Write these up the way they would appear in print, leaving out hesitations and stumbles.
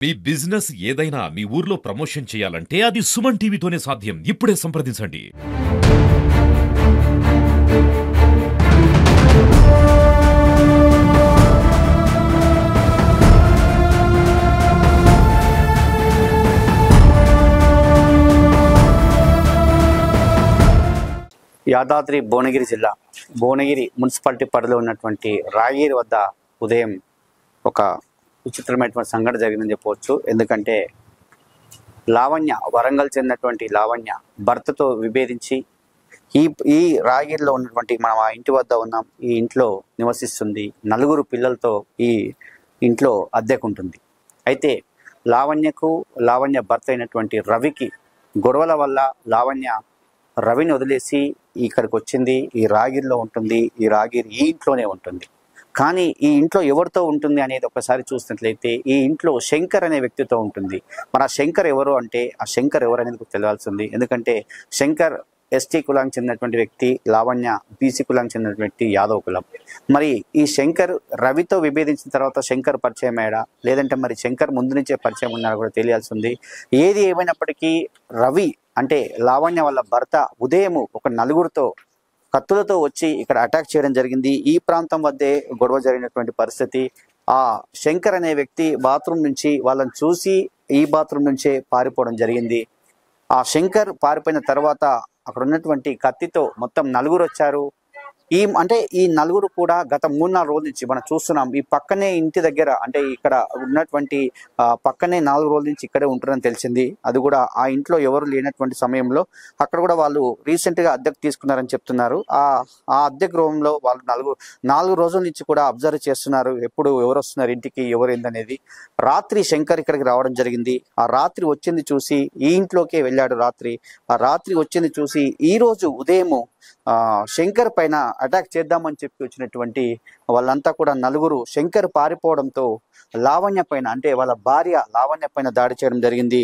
మీ business ఏదైనా మీ ఊర్లో promotion చేయాలంటే అది సుమన్ టీవీతోనే సాధ్యం. ఇప్పుడే సంప్రదించండి. యాదాద్రి భువనగిరి జిల్లా భువనగిరి మున్సిపాలిటీ పరిధిలో ఉన్నటువంటి రాగిరి వద్ద ఉదయం ఒక విచిత్రమైనటువంటి సంఘటన జరిగిందని చెప్పవచ్చు. ఎందుకంటే లావణ్య, వరంగల్ చెందినటువంటి లావణ్య భర్తతో విభేదించి ఈ రాగిరిలో ఉన్నటువంటి మనం ఆ ఇంటి వద్ద ఉన్నాం, ఈ ఇంట్లో నివసిస్తుంది. 4 పిల్లలతో ఈ ఇంట్లో అద్దెకుంటుంది. అయితే లావణ్య భర్త అయినటువంటి రవికి గొడవల వల్ల లావణ్య రవిని వదిలేసి ఇక్కడికి వచ్చింది. ఈ రాగిరిలో ఉంటుంది, ఈ ఇంట్లోనే ఉంటుంది. కానీ ఈ ఇంట్లో ఎవరితో ఉంటుంది అనేది ఒకసారి చూసినట్లయితే ఈ ఇంట్లో శంకర్ అనే వ్యక్తితో ఉంటుంది. మరి ఆ శంకర్ ఎవరు అంటే ఆ శంకర్ ఎవరు అనేది తెలియాల్సింది. ఎందుకంటే శంకర్ ఎస్టీ కులానికి చెందినటువంటి వ్యక్తి, లావణ్య బీసీ కులానికి చెందినటువంటి వ్యక్తి, యాదవ్ కులం. మరి ఈ శంకర్ రవితో విభేదించిన తర్వాత శంకర్ పరిచయం అయ్యాడా, లేదంటే మరి శంకర్ ముందు నుంచే పరిచయం ఉన్నాడా కూడా తెలియాల్సింది. ఏది ఏమైనప్పటికీ రవి అంటే లావణ్య వాళ్ళ భర్త ఉదయం ఒక 4 కత్తులతో వచ్చి ఇక్కడ అటాక్ చేయడం జరిగింది. ఈ ప్రాంతం వద్దే గొడవ జరిగినటువంటి పరిస్థితి. ఆ శంకర్ అనే వ్యక్తి బాత్రూమ్ నుంచి వాళ్ళని చూసి ఈ బాత్రూమ్ నుంచే పారిపోవడం జరిగింది. ఆ శంకర్ పారిపోయిన తర్వాత అక్కడ ఉన్నటువంటి కత్తితో మొత్తం 4 వచ్చారు. ఈ 4 కూడా గత 3-4 రోజుల నుంచి మనం చూస్తున్నాం. ఈ పక్కనే ఇంటి దగ్గర అంటే ఇక్కడ ఉన్నటువంటి పక్కనే 4 రోజుల నుంచి ఇక్కడే ఉంటారని తెలిసింది. అది కూడా ఆ ఇంట్లో ఎవరు లేనటువంటి సమయంలో అక్కడ కూడా వాళ్ళు రీసెంట్గా అద్దెకు తీసుకున్నారని చెప్తున్నారు. ఆ అద్దె గృహంలో వాళ్ళు 4 రోజుల నుంచి కూడా అబ్జర్వ్ చేస్తున్నారు, ఎప్పుడు ఎవరు వస్తున్నారు ఇంటికి, ఎవరు ఏందనేది. రాత్రి శంకర్ ఇక్కడికి రావడం జరిగింది. ఆ రాత్రి వచ్చింది చూసి ఈ ఇంట్లోకే వెళ్ళాడు. ఆ రాత్రి వచ్చింది చూసి ఈ రోజు ఉదయం శంకర్ పైన అటాక్ చేద్దామని చెప్పి వచ్చినటువంటి వాళ్ళంతా కూడా 4 శంకర్ పారిపోవడంతో లావణ్య పైన అంటే వాళ్ళ భార్య లావణ్య పైన దాడి చేయడం జరిగింది.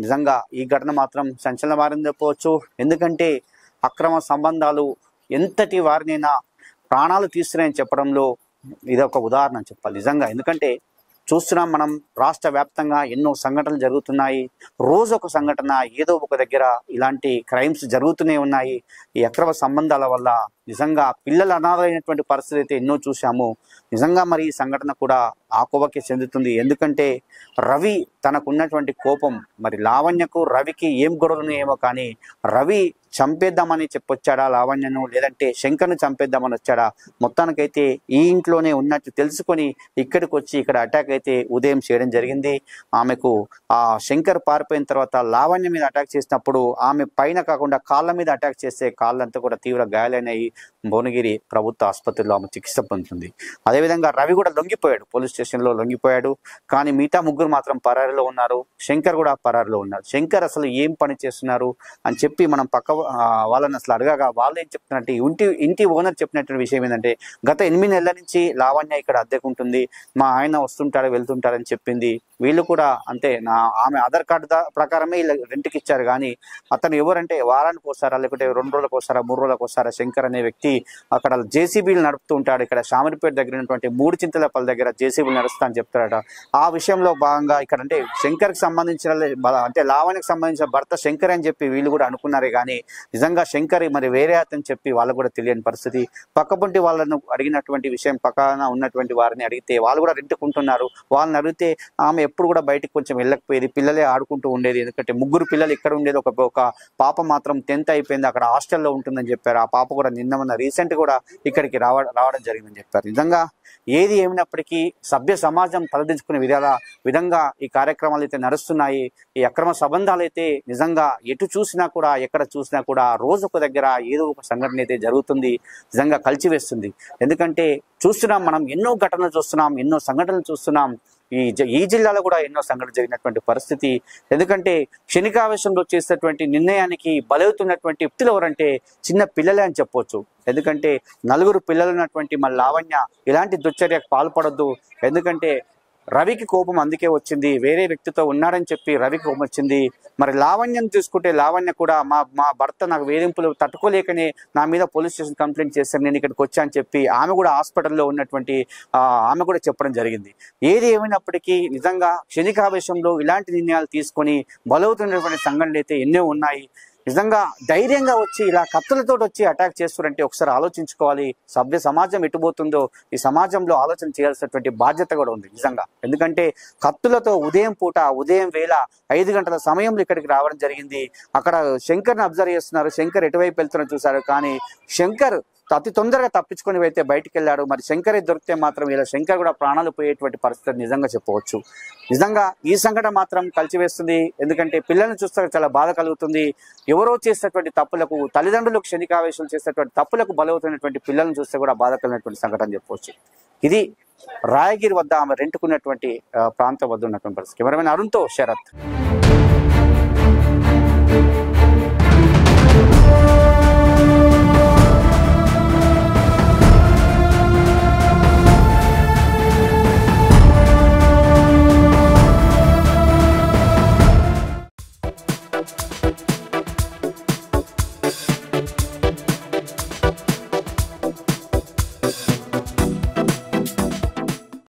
నిజంగా ఈ ఘటన మాత్రం సంచలనమారింది చెప్పవచ్చు. ఎందుకంటే అక్రమ సంబంధాలు ఎంతటి వారినైనా ప్రాణాలు తీస్తున్నాయని చెప్పడంలో ఇదొక ఉదాహరణ చెప్పాలి నిజంగా. ఎందుకంటే చూస్తున్నాం మనం రాష్ట్ర వ్యాప్తంగా ఎన్నో సంఘటనలు జరుగుతున్నాయి. రోజు ఒక సంఘటన, ఏదో ఒక దగ్గర ఇలాంటి క్రైమ్స్ జరుగుతూనే ఉన్నాయి. ఈ అక్రమ సంబంధాల వల్ల నిజంగా పిల్లలు అనాథైనటువంటి పరిస్థితి అయితే ఎన్నో చూసాము. నిజంగా మరి ఈ సంఘటన కూడా ఆకోవకే చెందుతుంది. ఎందుకంటే రవి తనకున్నటువంటి కోపం, మరి లావణ్యకు రవికి ఏం గొడవలు ఏమో కానీ రవి చంపేద్దామని చెప్పొచ్చాడా లావణ్యను, లేదంటే శంకర్ను చంపేద్దామని వచ్చాడా, మొత్తానికైతే ఈ ఇంట్లోనే ఉన్నట్టు తెలుసుకొని ఇక్కడికి వచ్చి ఇక్కడ అటాక్ అయితే ఉదయం చేయడం జరిగింది. ఆమెకు ఆ శంకర్ పారిపోయిన తర్వాత లావణ్య మీద అటాక్ చేసినప్పుడు ఆమె పైన కాకుండా కాళ్ళ మీద అటాక్ చేస్తే కాళ్ళంతా కూడా తీవ్ర గాయాలైనవి. భువనగిరి ప్రభుత్వ ఆసుపత్రిలో ఆమె చికిత్స పొందుతుంది. అదేవిధంగా రవి కూడా లొంగిపోయాడు, పోలీస్ స్టేషన్లో లొంగిపోయాడు. కానీ మిగతా 3 మాత్రం పరారీలో ఉన్నారు. శంకర్ కూడా పరారీలో ఉన్నారు. శంకర్ అసలు ఏం పని చేస్తున్నారు అని చెప్పి మనం పక్క వాళ్ళని అసలు అడగగా వాళ్ళు ఏం చెప్తున్నట్టు ఇంటి ఓనర్ చెప్పినటువంటి విషయం ఏంటంటే గత 8 నెలల నుంచి లావణ్య ఇక్కడ అద్దెకుంటుంది, మా ఆయన వస్తుంటాడు వెళ్తుంటాడని చెప్పింది. వీళ్ళు కూడా అంతే, ఆమె ఆధార్ కార్డు ప్రకారమే వీళ్ళు రెంట్కి ఇచ్చారు. కానీ అతను ఎవరంటే వారానికి వస్తారా, లేకుంటే 2 రోజులకు వస్తారా, 3 రోజులకు వస్తారా, శంకర్ అనే వ్యక్తి అక్కడ జేసీబీలు నడుపుతూ ఉంటాడు. ఇక్కడ శామరిపేట దగ్గర ఉన్నటువంటి 3 చింతలపల్లి దగ్గర జేసీబీలు నడుస్తా అని చెప్తాడట. ఆ విషయంలో భాగంగా ఇక్కడ అంటే శంకర్కి సంబంధించిన అంటే లావణ్యకి సంబంధించిన భర్త శంకర్ అని చెప్పి వీళ్ళు కూడా అనుకున్నారే. కానీ నిజంగా శంకర్ మరి వేరే అతని చెప్పి వాళ్ళకు కూడా తెలియని పరిస్థితి. పక్కపొంటి వాళ్ళను అడిగినటువంటి విషయం, పక్కన ఉన్నటువంటి వారిని అడిగితే వాళ్ళు కూడా రెంట్కుంటున్నారు. వాళ్ళని అడిగితే ఆమె ఎప్పుడు కూడా బయటకు కొంచెం వెళ్ళకపోయేది, పిల్లలే ఆడుకుంటూ ఉండేది. ఎందుకంటే 3 పిల్లలు ఇక్కడ ఉండేది, ఒక పాప మాత్రం 10th అయిపోయింది, అక్కడ హాస్టల్లో ఉంటుందని చెప్పారు. ఆ పాప కూడా నిన్న రీసెంట్ కూడా ఇక్కడికి రావడం జరిగిందని చెప్పారు. నిజంగా ఏది ఏమైనప్పటికీ సభ్య సమాజం తలదించుకునే విధంగా ఈ కార్యక్రమాలు అయితే నడుస్తున్నాయి. ఈ అక్రమ సంబంధాలు అయితే నిజంగా ఎటు చూసినా కూడా, ఎక్కడ చూసినా కూడా రోజు ఒక దగ్గర ఏదో ఒక సంఘటన అయితే జరుగుతుంది. నిజంగా కలిచివేస్తుంది. ఎందుకంటే చూస్తున్నాం మనం, ఎన్నో ఘటనలు చూస్తున్నాం, ఎన్నో సంఘటనలు చూస్తున్నాం. ఈ జిల్లాలో కూడా ఎన్నో సంఘటనలు జరిగినటువంటి పరిస్థితి. ఎందుకంటే క్షణికావేశంలో చేసేటువంటి నిర్ణయానికి బలవుతున్నటువంటి వ్యక్తులు ఎవరంటే చిన్న పిల్లలే అని చెప్పొచ్చు. ఎందుకంటే 4 పిల్లలు ఉన్నటువంటి మన లావణ్య ఇలాంటి దుశ్చర్యకు పాల్పడొద్దు. ఎందుకంటే రవికి కోపం అందుకే వచ్చింది, వేరే వ్యక్తితో ఉన్నాడని చెప్పి రవికి కోపం వచ్చింది. మరి లావణ్యం చూసుకుంటే లావణ్య కూడా మా భర్త నాకు వేధింపులు తట్టుకోలేకనే నా మీద పోలీస్ స్టేషన్ కంప్లైంట్ చేశాను, నేను ఇక్కడికి వచ్చా అని చెప్పి ఆమె కూడా హాస్పిటల్లో ఉన్నటువంటి ఆమె కూడా చెప్పడం జరిగింది. ఏది ఏమైనప్పటికీ నిజంగా క్షణికావేశంలో ఇలాంటి నిర్ణయాలు తీసుకొని బలవుతున్నటువంటి సంఘటనలు అయితే ఎన్నో ఉన్నాయి. నిజంగా ధైర్యంగా వచ్చి ఇలా కత్తులతో వచ్చి అటాక్ చేస్తారంటే ఒకసారి ఆలోచించుకోవాలి. సభ్య సమాజం ఎటుపోతుందో ఈ సమాజంలో ఆలోచన చేయాల్సినటువంటి బాధ్యత కూడా ఉంది నిజంగా. ఎందుకంటే కత్తులతో ఉదయం వేళ 5 గంటల సమయంలో ఇక్కడికి రావడం జరిగింది. అక్కడ శంకర్ని అబ్జర్వ్ చేస్తున్నారు. శంకర్ ఎటువైపు వెళ్తున్నా చూశారు, కానీ శంకర్ అతి తొందరగా తప్పించుకొని అయితే బయటికి వెళ్ళాడు. మరి శంకరే దొరికితే మాత్రం ఇలా శంకర్ కూడా ప్రాణాలు పోయేటువంటి పరిస్థితి నిజంగా చెప్పవచ్చు. నిజంగా ఈ సంఘటన మాత్రం కలిసివేస్తుంది. ఎందుకంటే పిల్లల్ని చూస్తే చాలా బాధ కలుగుతుంది. ఎవరో చేసేటువంటి తప్పులకు, తల్లిదండ్రులు క్షణికావేశం చేసేటువంటి తప్పులకు బలవుతున్నటువంటి పిల్లల్ని చూస్తే కూడా బాధ కలిగినటువంటి సంఘటన చెప్పవచ్చు. ఇది రాయగిరి వద్ద ఆమె రెంటుకున్నటువంటి ప్రాంతం వద్ద ఉన్నటువంటి పరిస్థితి. కెమెరామెన్ అరుణ్తో శరత్.